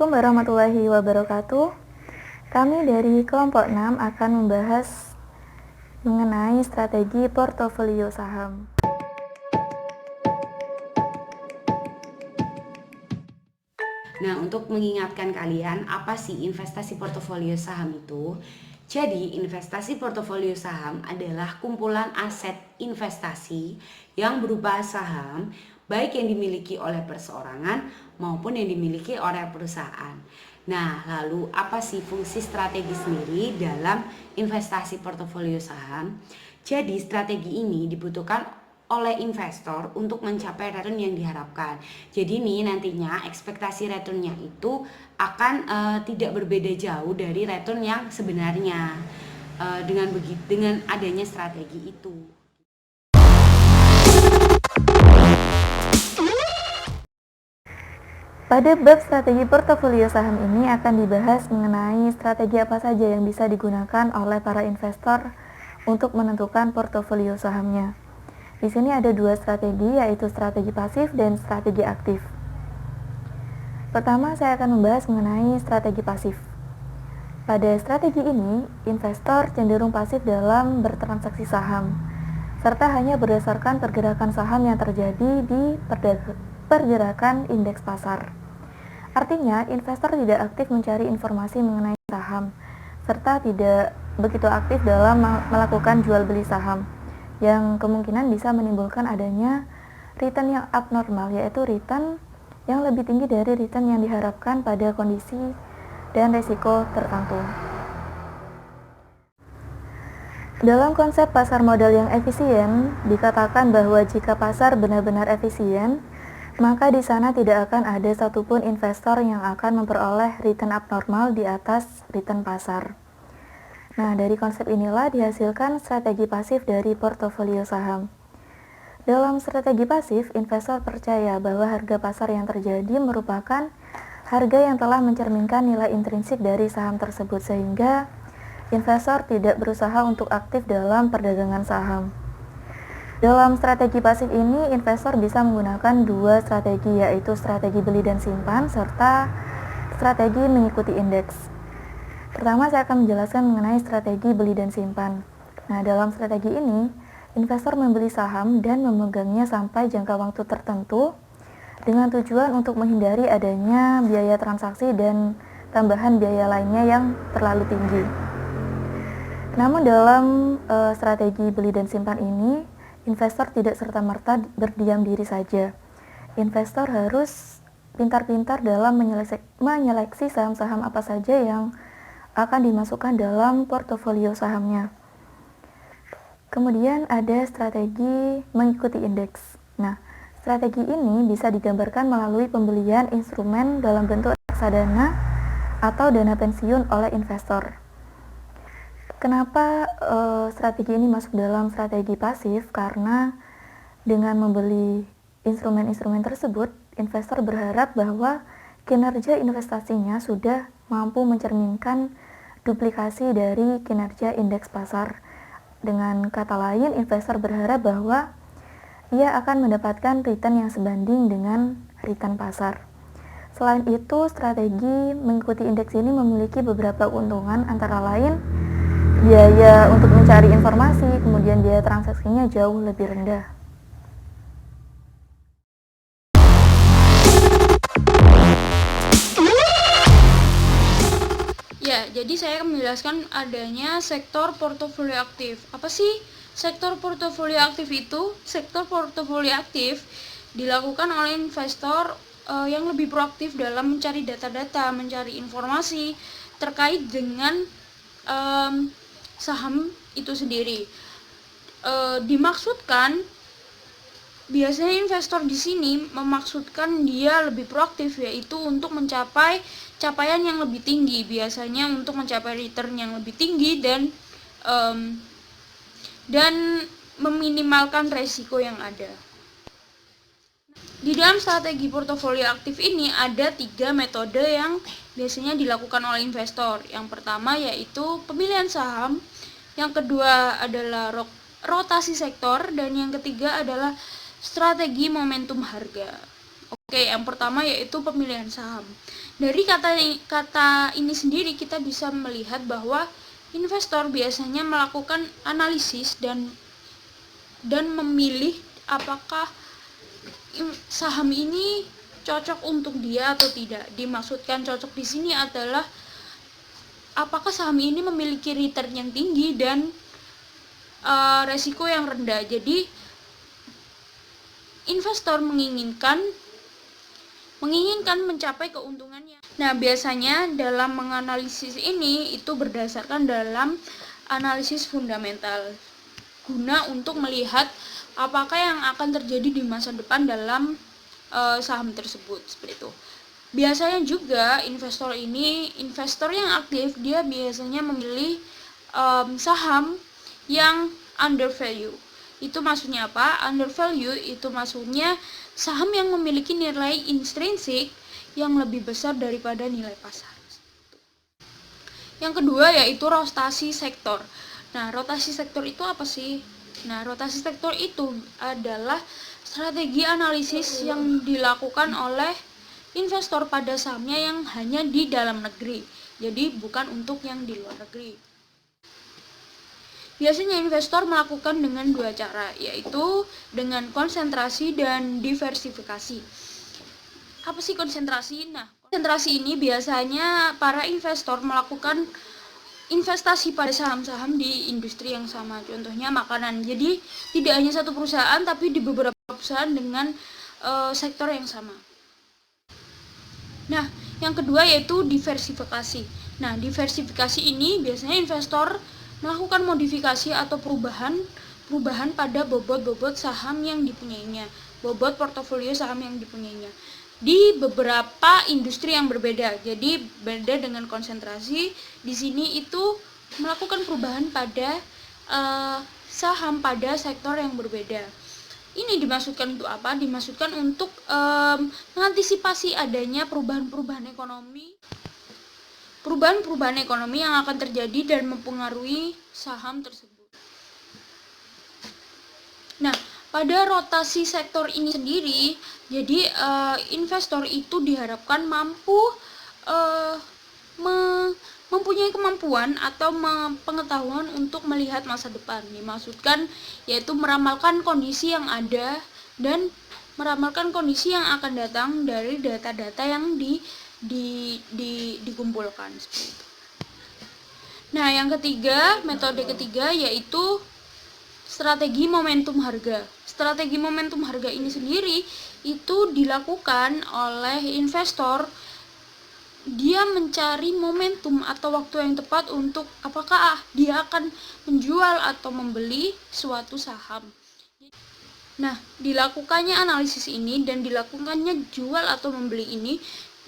Assalamualaikum warahmatullahi wabarakatuh. Kami dari kelompok 6 akan membahas mengenai strategi portofolio saham. Nah, untuk mengingatkan kalian, apa sih investasi portofolio saham itu? Jadi, investasi portofolio saham adalah kumpulan aset investasi yang berupa saham, baik yang dimiliki oleh perseorangan maupun yang dimiliki oleh perusahaan. Nah, lalu apa sih fungsi strategi sendiri dalam investasi portofolio saham? Jadi, strategi ini dibutuhkan oleh investor untuk mencapai return yang diharapkan. Jadi nih nantinya ekspektasi returnnya itu akan tidak berbeda jauh dari return yang sebenarnya dengan adanya strategi itu. Pada bab strategi portofolio saham ini akan dibahas mengenai strategi apa saja yang bisa digunakan oleh para investor untuk menentukan portofolio sahamnya. Di sini ada dua strategi, yaitu strategi pasif dan strategi aktif. Pertama, saya akan membahas mengenai strategi pasif. Pada strategi ini, investor cenderung pasif dalam bertransaksi saham, serta hanya berdasarkan pergerakan saham yang terjadi di pergerakan indeks pasar. Artinya, investor tidak aktif mencari informasi mengenai saham, serta tidak begitu aktif dalam melakukan jual beli saham, yang kemungkinan bisa menimbulkan adanya return yang abnormal, yaitu return yang lebih tinggi dari return yang diharapkan pada kondisi dan risiko tertentu. Dalam konsep pasar modal yang efisien, dikatakan bahwa jika pasar benar-benar efisien, maka di sana tidak akan ada satupun investor yang akan memperoleh return abnormal di atas return pasar. Nah, dari konsep inilah dihasilkan strategi pasif dari portofolio saham. Dalam strategi pasif, investor percaya bahwa harga pasar yang terjadi merupakan harga yang telah mencerminkan nilai intrinsik dari saham tersebut, sehingga investor tidak berusaha untuk aktif dalam perdagangan saham. Dalam strategi pasif ini, investor bisa menggunakan dua strategi, yaitu strategi beli dan simpan, serta strategi mengikuti indeks. Pertama, saya akan menjelaskan mengenai strategi beli dan simpan. Nah, dalam strategi ini, investor membeli saham dan memegangnya sampai jangka waktu tertentu dengan tujuan untuk menghindari adanya biaya transaksi dan tambahan biaya lainnya yang terlalu tinggi. Namun dalam strategi beli dan simpan ini, investor tidak serta-merta berdiam diri saja. Investor harus pintar-pintar dalam menyeleksi saham-saham apa saja yang akan dimasukkan dalam portofolio sahamnya. Kemudian ada strategi mengikuti indeks. Nah, strategi ini bisa digambarkan melalui pembelian instrumen dalam bentuk reksadana atau dana pensiun oleh investor. Kenapa strategi ini masuk dalam strategi pasif? Karena dengan membeli instrumen-instrumen tersebut, investor berharap bahwa kinerja investasinya sudah mampu mencerminkan duplikasi dari kinerja indeks pasar. Dengan kata lain, investor berharap bahwa ia akan mendapatkan return yang sebanding dengan return pasar. Selain itu, strategi mengikuti indeks ini memiliki beberapa keuntungan, antara lain biaya untuk mencari informasi, kemudian biaya transaksinya jauh lebih rendah. Ya, jadi saya akan menjelaskan adanya sektor portofolio aktif. Apa sih sektor portofolio aktif itu? Sektor portofolio aktif dilakukan oleh investor yang lebih proaktif dalam mencari data-data, mencari informasi terkait dengan saham itu sendiri. Dimaksudkan biasanya investor di sini memaksudkan dia lebih proaktif, yaitu untuk mencapai capaian yang lebih tinggi, biasanya untuk mencapai return yang lebih tinggi dan meminimalkan resiko yang ada. Di dalam strategi portofolio aktif ini ada 3 metode yang biasanya dilakukan oleh investor. Yang pertama yaitu pemilihan saham, yang kedua adalah rotasi sektor, dan yang ketiga adalah strategi momentum harga. Oke, yang pertama yaitu pemilihan saham. Dari kata ini sendiri kita bisa melihat bahwa investor biasanya melakukan analisis dan memilih apakah saham ini cocok untuk dia atau tidak. Dimaksudkan cocok di sini adalah apakah saham ini memiliki return yang tinggi dan resiko yang rendah. Jadi investor menginginkan mencapai keuntungannya. Nah, biasanya dalam menganalisis ini itu berdasarkan dalam analisis fundamental guna untuk melihat apakah yang akan terjadi di masa depan dalam saham tersebut, seperti itu. Biasanya juga investor yang aktif, dia biasanya memilih saham yang undervalue. Itu maksudnya apa? Undervalue itu maksudnya saham yang memiliki nilai intrinsik yang lebih besar daripada nilai pasar. Yang kedua yaitu rotasi sektor. Nah, rotasi sektor itu apa sih? Nah, rotasi sektor itu adalah strategi analisis yang dilakukan oleh investor pada sahamnya yang hanya di dalam negeri. Jadi bukan untuk yang di luar negeri. Biasanya investor melakukan dengan dua cara, yaitu dengan konsentrasi dan diversifikasi. Apa sih konsentrasi? Nah, konsentrasi ini biasanya para investor melakukan investasi pada saham-saham di industri yang sama, contohnya makanan. Jadi tidak hanya satu perusahaan, tapi di beberapa perusahaan dengan sektor yang sama. Nah, yang kedua yaitu diversifikasi. Nah, diversifikasi ini biasanya investor melakukan modifikasi atau perubahan pada bobot saham yang dipunyainya, bobot portofolio saham yang dipunyainya di beberapa industri yang berbeda. Jadi beda dengan konsentrasi, di sini itu melakukan perubahan pada saham pada sektor yang berbeda. Ini dimaksudkan untuk apa? Dimaksudkan untuk mengantisipasi adanya perubahan-perubahan ekonomi yang akan terjadi dan mempengaruhi saham tersebut. Nah, pada rotasi sektor ini sendiri, jadi investor itu diharapkan mampu mempunyai kemampuan atau pengetahuan untuk melihat masa depan. Dimaksudkan yaitu meramalkan kondisi yang ada dan meramalkan kondisi yang akan datang dari data-data yang dikumpulkan, seperti itu. Nah, yang ketiga, metode ketiga yaitu strategi momentum harga. Strategi momentum harga ini sendiri itu dilakukan oleh investor. Dia mencari momentum atau waktu yang tepat untuk apakah dia akan menjual atau membeli suatu saham. Nah, dilakukannya analisis ini dan dilakukannya jual atau membeli ini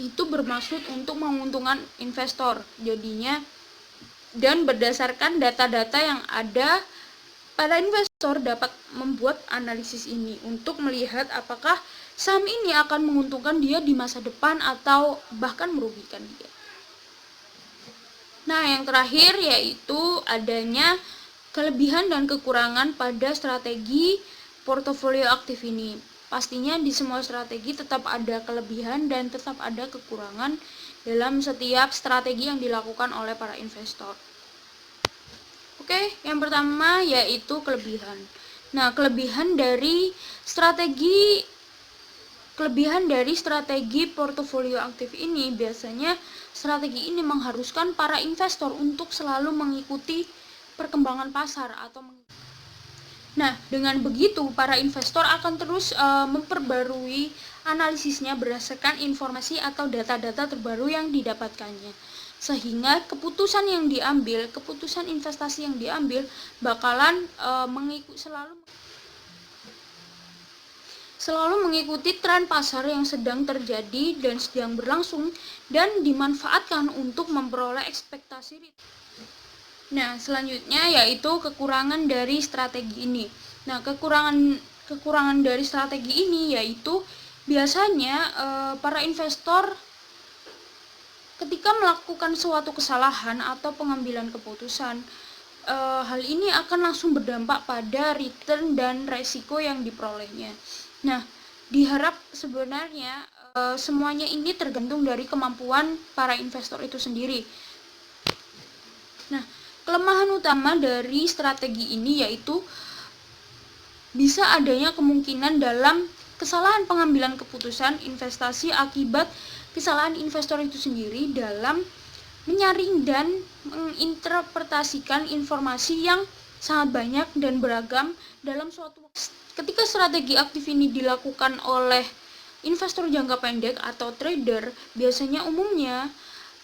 itu bermaksud untuk menguntungkan investor. Jadinya dan berdasarkan data-data yang ada, para investor dapat membuat analisis ini untuk melihat apakah saham ini akan menguntungkan dia di masa depan atau bahkan merugikan dia. Nah, yang terakhir yaitu adanya kelebihan dan kekurangan pada strategi portofolio aktif ini. Pastinya di semua strategi tetap ada kelebihan dan tetap ada kekurangan dalam setiap strategi yang dilakukan oleh para investor. Oke, yang pertama yaitu kelebihan. Nah, kelebihan dari strategi portofolio aktif ini, biasanya strategi ini mengharuskan para investor untuk selalu mengikuti perkembangan pasar atau Nah, dengan begitu para investor akan terus memperbarui analisisnya berdasarkan informasi atau data-data terbaru yang didapatkannya. Sehingga keputusan investasi yang diambil bakalan selalu mengikuti tren pasar yang sedang terjadi dan sedang berlangsung dan dimanfaatkan untuk memperoleh ekspektasi return. Nah, selanjutnya yaitu kekurangan dari strategi ini. Nah, kekurangan dari strategi ini yaitu biasanya para investor ketika melakukan suatu kesalahan atau pengambilan keputusan, hal ini akan langsung berdampak pada return dan resiko yang diperolehnya. Nah, diharap sebenarnya Semuanya ini tergantung dari kemampuan para investor itu sendiri. Nah, kelemahan utama dari strategi ini yaitu bisa adanya kemungkinan dalam kesalahan pengambilan keputusan investasi akibat kesalahan investor itu sendiri dalam menyaring dan menginterpretasikan informasi yang sangat banyak dan beragam dalam suatu waktu. Ketika strategi aktif ini dilakukan oleh investor jangka pendek atau trader, biasanya umumnya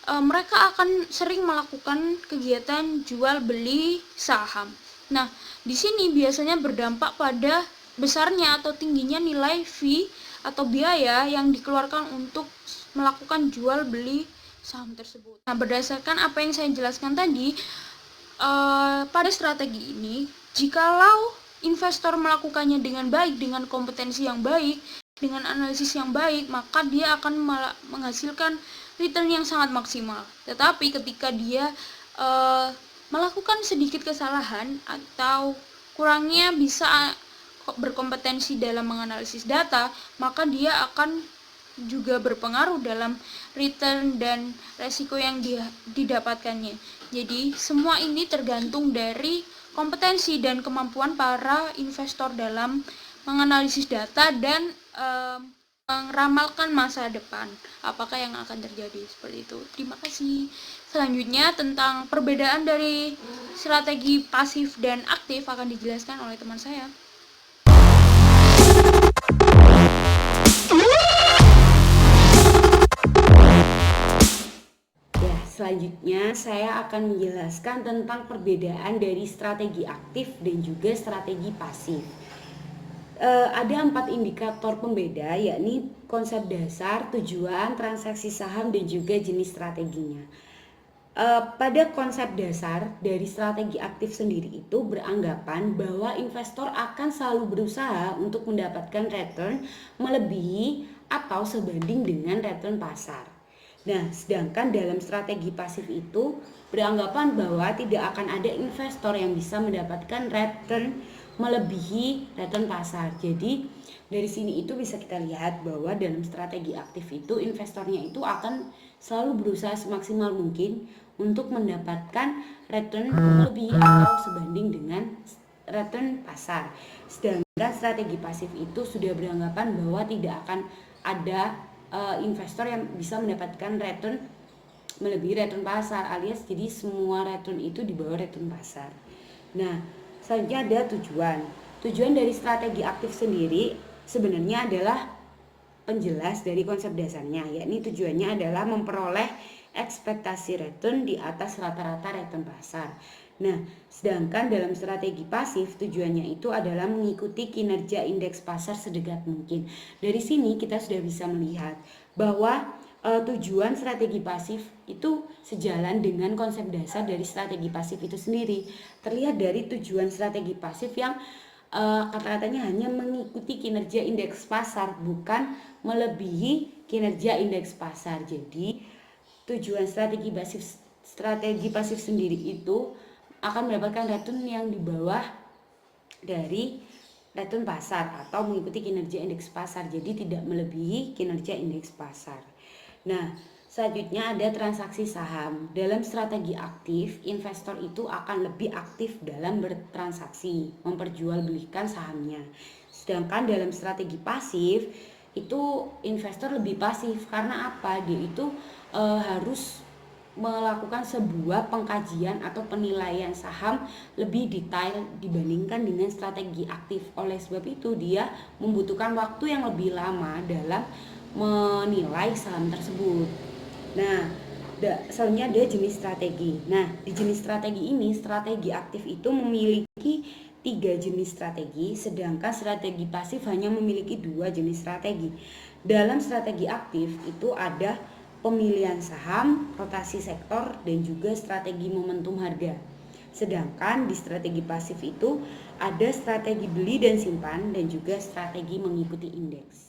mereka akan sering melakukan kegiatan jual beli saham. Nah, di sini biasanya berdampak pada besarnya atau tingginya nilai fee atau biaya yang dikeluarkan untuk melakukan jual beli saham tersebut. Nah, berdasarkan apa yang saya jelaskan tadi, pada strategi ini, jikalau investor melakukannya dengan baik, dengan kompetensi yang baik, dengan analisis yang baik, maka dia akan menghasilkan return yang sangat maksimal. Tetapi ketika dia melakukan sedikit kesalahan atau kurangnya bisa berkompetensi dalam menganalisis data, maka dia akan juga berpengaruh dalam return dan resiko yang didapatkannya. Jadi semua ini tergantung dari kompetensi dan kemampuan para investor dalam menganalisis data dan meramalkan masa depan apakah yang akan terjadi, seperti itu. Terima kasih. Selanjutnya tentang perbedaan dari strategi pasif dan aktif akan dijelaskan oleh teman saya. Selanjutnya saya akan menjelaskan tentang perbedaan dari strategi aktif dan juga strategi pasif. Ada 4 indikator pembeda, yakni konsep dasar, tujuan, transaksi saham, dan juga jenis strateginya. Pada konsep dasar dari strategi aktif sendiri itu beranggapan bahwa investor akan selalu berusaha untuk mendapatkan return melebihi atau sebanding dengan return pasar. Nah, sedangkan dalam strategi pasif itu beranggapan bahwa tidak akan ada investor yang bisa mendapatkan return melebihi return pasar. Jadi dari sini itu bisa kita lihat bahwa dalam strategi aktif itu investornya itu akan selalu berusaha semaksimal mungkin untuk mendapatkan return melebihi atau sebanding dengan return pasar. Sedangkan strategi pasif itu sudah beranggapan bahwa tidak akan ada investor yang bisa mendapatkan return melebihi return pasar, alias jadi semua return itu di bawah return pasar. Nah, selanjutnya ada tujuan. Tujuan dari strategi aktif sendiri sebenarnya adalah penjelas dari konsep dasarnya, yakni tujuannya adalah memperoleh ekspektasi return di atas rata-rata return pasar. Nah, sedangkan dalam strategi pasif tujuannya itu adalah mengikuti kinerja indeks pasar sedekat mungkin. Dari sini kita sudah bisa melihat bahwa tujuan strategi pasif itu sejalan dengan konsep dasar dari strategi pasif itu sendiri. Terlihat dari tujuan strategi pasif yang kata-katanya hanya mengikuti kinerja indeks pasar, bukan melebihi kinerja indeks pasar. Jadi tujuan strategi pasif sendiri itu akan mendapatkan return yang di bawah dari return pasar atau mengikuti kinerja indeks pasar, jadi tidak melebihi kinerja indeks pasar. Nah, selanjutnya ada transaksi saham. Dalam strategi aktif, investor itu akan lebih aktif dalam bertransaksi, memperjualbelikan sahamnya. Sedangkan dalam strategi pasif itu investor lebih pasif. Karena apa? Dia itu harus melakukan sebuah pengkajian atau penilaian saham lebih detail dibandingkan dengan strategi aktif. Oleh sebab itu dia membutuhkan waktu yang lebih lama dalam menilai saham tersebut. Nah, selanjutnya ada jenis strategi. Nah, di jenis strategi ini, strategi aktif itu memiliki 3 jenis strategi, sedangkan strategi pasif hanya memiliki 2 jenis strategi. Dalam strategi aktif itu ada pemilihan saham, rotasi sektor, dan juga strategi momentum harga. Sedangkan di strategi pasif itu ada strategi beli dan simpan dan juga strategi mengikuti indeks.